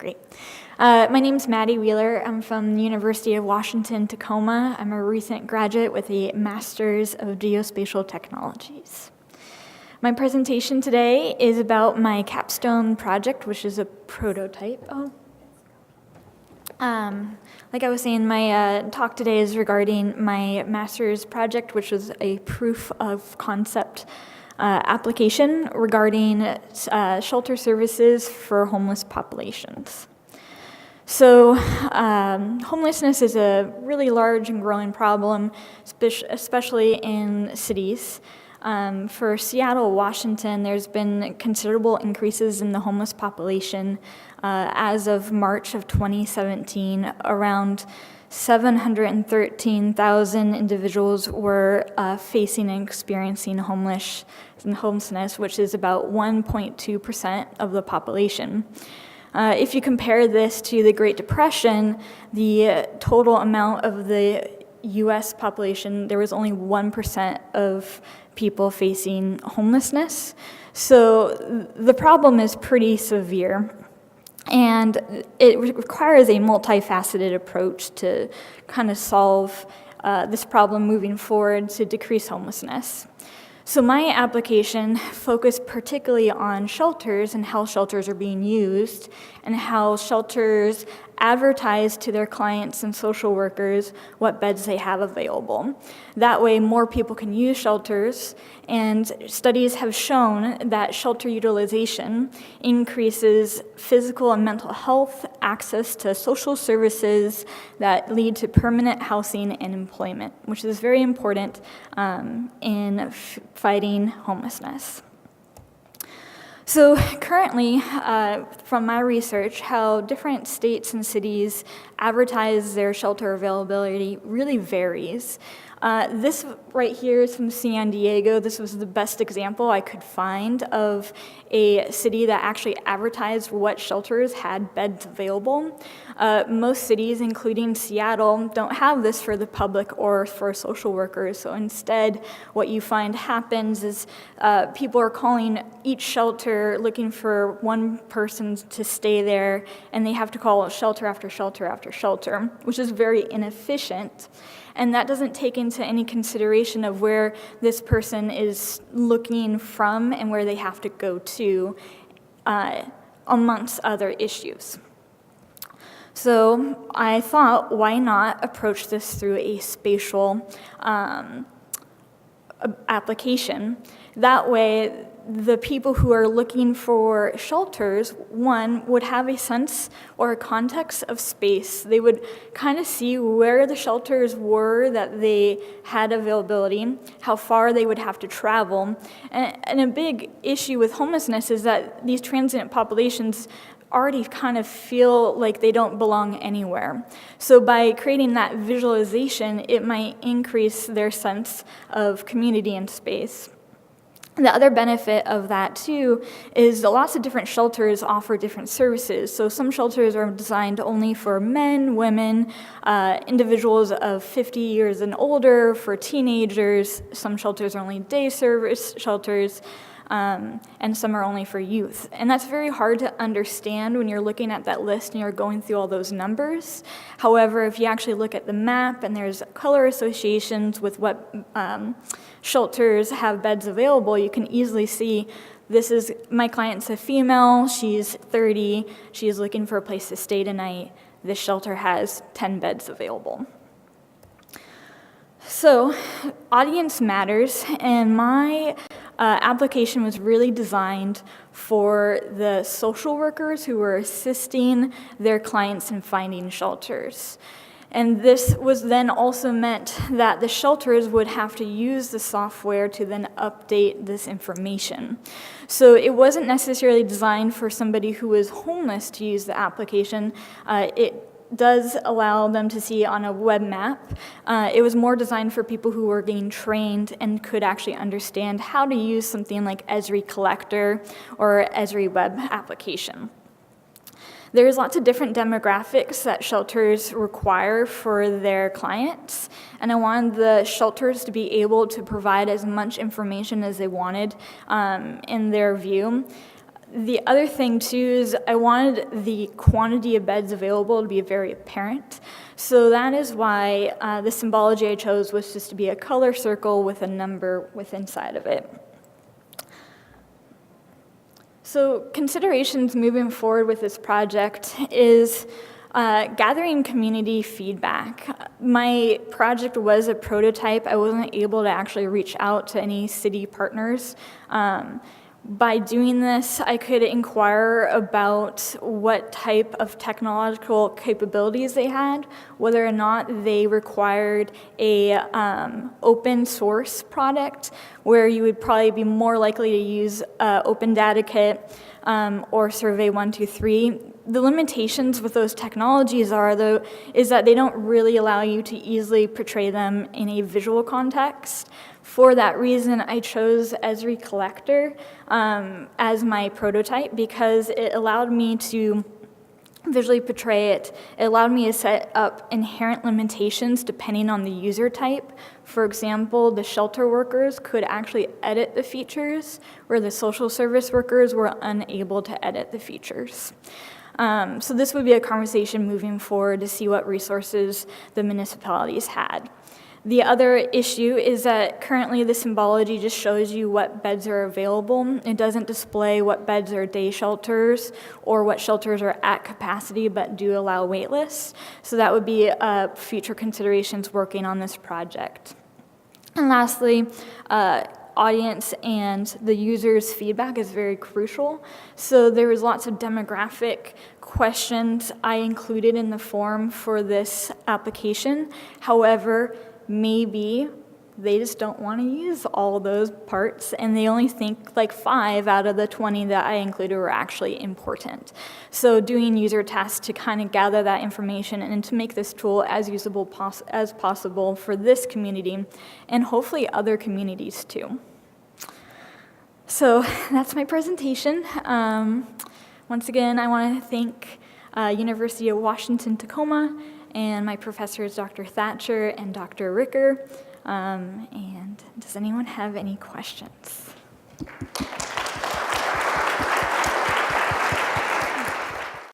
Great. My name's Mattie Wheeler. I'm from the University of Washington, Tacoma. I'm a recent graduate with a Master's of Geospatial Technologies. My presentation today is about my capstone project, which is a prototype. Like I was saying, my talk today is regarding my master's project, which was a proof of concept application regarding shelter services for homeless populations. So homelessness is a really large and growing problem, especially in cities. For Seattle, Washington, there's been considerable increases in the homeless population. As of March of 2017, around 713,000 individuals were facing and experiencing homelessness, which is about 1.2% of the population. If you compare this to the Great Depression, the total amount of the U.S. population, there was only 1% of people facing homelessness. So the problem is pretty severe. And it requires a multifaceted approach to kind of solve this problem moving forward to decrease homelessness. So my application focused particularly on shelters and how shelters are being used and how shelters advertise to their clients and social workers what beds they have available. That way more people can use shelters, and studies have shown that shelter utilization increases physical and mental health, access to social services that lead to permanent housing and employment, which is very important in fighting homelessness. So currently, from my research, how different states and cities advertise their shelter availability really varies. This right here is from San Diego. This was the best example I could find of a city that actually advertised what shelters had beds available. Most cities, including Seattle, don't have this for the public or for social workers. So instead, what you find happens is people are calling each shelter looking for one person to stay there, and they have to call shelter after shelter after shelter, which is very inefficient. And that doesn't take into any consideration of where this person is looking from and where they have to go to, amongst other issues. So I thought, why not approach this through a spatial application? That way, the people who are looking for shelters, one, would have a sense or a context of space. They would kind of see where the shelters were that they had availability, how far they would have to travel. And a big issue with homelessness is that these transient populations already kind of feel like they don't belong anywhere. So by creating that visualization, it might increase their sense of community and space. The other benefit of that, too, is that lots of different shelters offer different services. So some shelters are designed only for men, women, individuals of 50 years and older, for teenagers. Some shelters are only day service shelters, and some are only for youth. And that's very hard to understand when you're looking at that list and you're going through all those numbers. However, if you actually look at the map and there's color associations with what shelters have beds available, you can easily see this is, my client's a female, she's 30, she's looking for a place to stay tonight. This shelter has 10 beds available. So, audience matters, and my application was really designed for the social workers who were assisting their clients in finding shelters. And this was then also meant that the shelters would have to use the software to then update this information. So it wasn't necessarily designed for somebody who was homeless to use the application. It does allow them to see on a web map. It was more designed for people who were getting trained and could actually understand how to use something like Esri Collector or Esri Web Application. There's lots of different demographics that shelters require for their clients, and I wanted the shelters to be able to provide as much information as they wanted in their view. The other thing too is I wanted the quantity of beds available to be very apparent. So that is why the symbology I chose was just to be a color circle with a number inside of it. So considerations moving forward with this project is gathering community feedback. My project was a prototype. I wasn't able to actually reach out to any city partners. By doing this, I could inquire about what type of technological capabilities they had, whether or not they required a open source product where you would probably be more likely to use Open Data Kit or Survey 123. The limitations with those technologies is that they don't really allow you to easily portray them in a visual context. For that reason, I chose Esri Collector as my prototype because it allowed me to visually portray it. It allowed me to set up inherent limitations depending on the user type. For example, the shelter workers could actually edit the features, where the social service workers were unable to edit the features. So this would be a conversation moving forward to see what resources the municipalities had. The other issue is that currently the symbology just shows you what beds are available. It doesn't display what beds are day shelters or what shelters are at capacity but do allow wait lists. So that would be future considerations working on this project. And lastly, audience and the user's feedback is very crucial. So there was lots of demographic questions I included in the form for this application. However, maybe they just don't want to use all those parts and they only think like 5 out of the 20 that I included were actually important. So doing user tests to kind of gather that information and to make this tool as usable as possible for this community and hopefully other communities too. So that's my presentation. Once again, I want to thank University of Washington, Tacoma, and my professors, Dr. Thatcher and Dr. Ricker. And does anyone have any questions?